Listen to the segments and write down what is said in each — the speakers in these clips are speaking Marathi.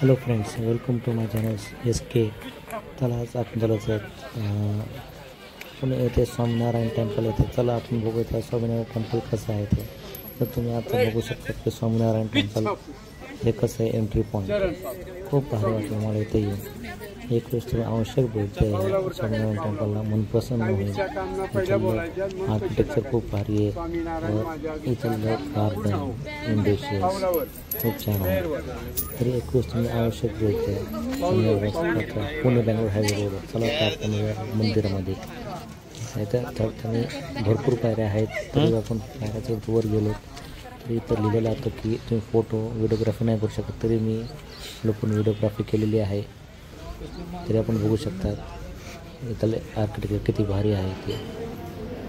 Hello friends, welcome to my channel SK. चला आज आपण चालत पुणे येथे स्वामीनारायण टेम्पल येथे. चला आपण बघू त्या स्वामीनारायण टेम्पल कसं आहे ते. तर तुम्ही आता बघू शकता की स्वामीनारायण टेम्पल हे कसं आहे. एंट्री पॉईंट खूप भारी वाटलं मला इथे येऊन. एक वेळेस तुम्ही आवश्यक भेट द्या स्वामीनारायण टेम्पलला, मन प्रसन्न होईल. इथलं आर्किटेक्चर खूप भारी आहे. इथलं गार्डन इंडिशियस खूप छान आहे. तरी एक वेळेस तुम्ही आवश्यक भेट द्या पुणे बेंगलोर हायवेवर. चला आपण मंदिरामध्ये इथं ठिकाणी भरपूर पायऱ्या आहेत. तरी आपण पायऱ्याच्या वर गेलो तरी इथं लिहिलेलं होतं की तुम्ही फोटो व्हिडिओग्राफी नाही करू शकत. तरी मी लोकून व्हिडिओग्राफी केलेली आहे. तरी आपण बघू शकता इथले आर्किटेक्चर किती भारी आहे ते.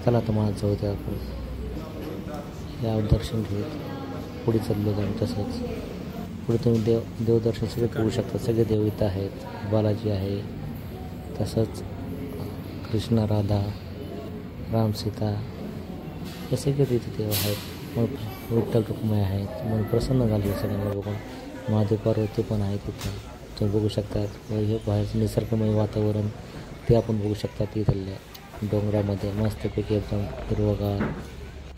चला तर मला जाऊ द्या, आपण या दर्शन घेत पुढे चाललो जाऊन. तसंच पुढे तुम्ही देवदर्शन सगळे करू शकता. सगळे देव इथं आहेत. बालाजी आहे, तसंच कृष्ण राधा राम सीता हे सगळे तिथे देव आहेत. मग विठ्ठल रुक्मिणी आहेत. मन प्रसन्न झाले सगळ्यांना बघून. महादेव पार्वती पण आहे तिथं तुम्ही बघू शकता. हे बाहेरचं निसर्गमय वातावरण ते आपण बघू शकता. तिथल्या डोंगरामध्ये मस्तपैकी एकदम हिरवगार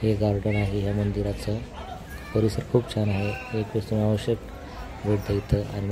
हे गार्डन आहे. ह्या मंदिराचं परिसर खूप छान आहे. एक वेळेस तुम्ही आवश्यक भेट द्या इथं. आणि